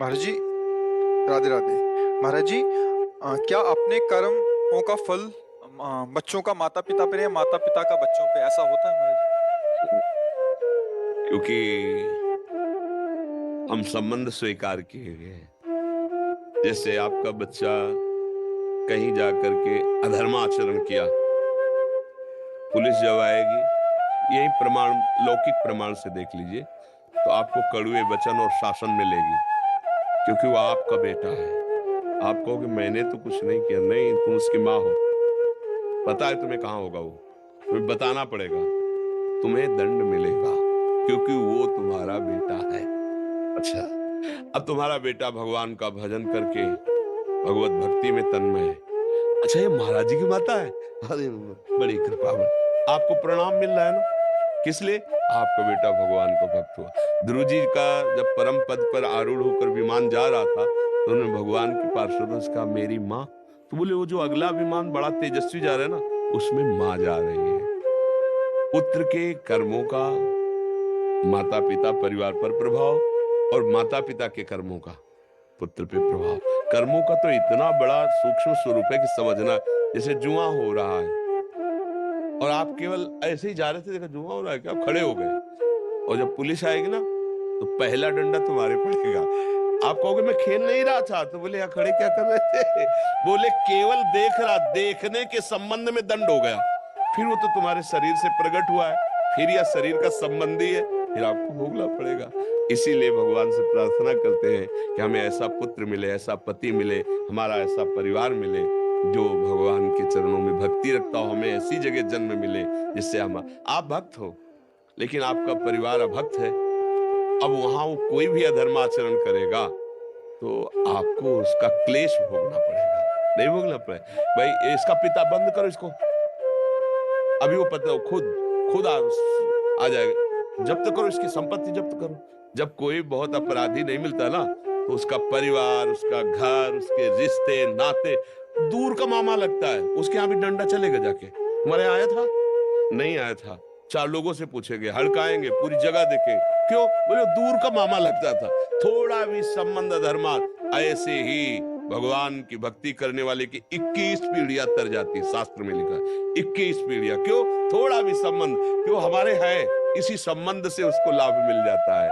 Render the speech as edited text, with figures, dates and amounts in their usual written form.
महाराज जी, राधे राधे। महाराज जी, क्या अपने कर्मों का फल बच्चों का माता पिता पे या माता पिता का बच्चों पे, ऐसा होता है महाराज क्योंकि हम संबंध स्वीकार किए गए हैं। जैसे आपका बच्चा कहीं जाकर के अधर्म आचरण किया, पुलिस जब आएगी, यही प्रमाण, लौकिक प्रमाण से देख लीजिए, तो आपको कड़वे वचन और शासन मिलेगी, क्योंकि वो आपका बेटा है। आप कहोगे मैंने तो कुछ नहीं किया। नहीं, तुम उसकी माँ हो, पता है तुम्हें कहाँ होगा वो, तुम्हें बताना पड़ेगा, तुम्हें दंड मिलेगा, क्योंकि वो तुम्हारा बेटा है। अच्छा, अब तुम्हारा बेटा भगवान का भजन करके भगवत भक्ति में तन्मय है। अच्छा, ये महाराज जी की माता है। अरे बड़ी कृपा है, आपको प्रणाम मिल रहा है ना। किस लिए? आपका बेटा भगवान का भक्त हुआ। ध्रुव जी का जब परम पद पर आरूढ़ होकर विमान जा रहा था, तो उन्होंने भगवान के पार्षदों से कहा मेरी माँ। तो बोले वो जो अगला विमान बड़ा तेजस्वी जा रहा है ना, उसमें माँ जा रही है। पुत्र के कर्मों का माता पिता परिवार पर प्रभाव, और माता पिता के कर्मों का पुत्र पे प्रभाव। कर्मों का तो इतना बड़ा सूक्ष्म स्वरूप है कि समझना, जैसे जुआ हो रहा है और आप केवल ऐसे ही जा रहे थे, देखा जुआ हो रहा है, क्या आप खड़े हो गए, और जब पुलिस आएगी ना, तो पहला डंडा तुम्हारे पड़ेगा। आप कहोगे मैं खेल नहीं रहा था, तो बोले यहाँ खड़े क्या कर रहे थे? बोले केवल देख रहा, देखने के संबंध में दंड हो गया। फिर वो तो तुम्हारे शरीर से प्रकट हुआ है, फिर यह शरीर का संबंधी है, फिर आपको भोगना पड़ेगा। इसीलिए भगवान से प्रार्थना करते हैं कि हमें ऐसा पुत्र मिले, ऐसा पति मिले, हमारा ऐसा परिवार मिले जो भगवान के चरणों में भक्ति रखता हो। हमें ऐसी जगह जन्म मिले जिससे हम, आप भक्त हो लेकिन आपका परिवार अभक्त है, अब वहां वो कोई भी अधर्म आचरण करेगा तो आपको उसका क्लेश भोगना पड़ेगा। नहीं भोगना पड़े भाई, इसका पिता बंद करो इसको, अभी वो पता हो खुद खुद आ जाएगा, जब्त करो इसकी संपत्ति, जब्त करो। जब कोई बहुत अपराधी नहीं मिलता ना, तो उसका परिवार, उसका घर, उसके रिश्ते नाते दूर का मामा लगता है। उसके यहाँ भी डंडा चलेगा जाके, तुम्हारे यहाँ आया था? नहीं आया था। चार लोगों से पूछेंगे, हड़काएंगे, पूरी जगह देखें, क्यों? बोले दूर का मामा लगता था। थोड़ा भी संबंध धर्मात, ऐसे ही भगवान की भक्ति करने वाले की 21 पीढ़ियां तर जाती है, शास्त्र में लिखा है 21 पीढ़ियां। क्यों? थोड़ा भी संबंध, क्यों? हमारे है, इसी संबंध से उसको लाभ मिल जाता है।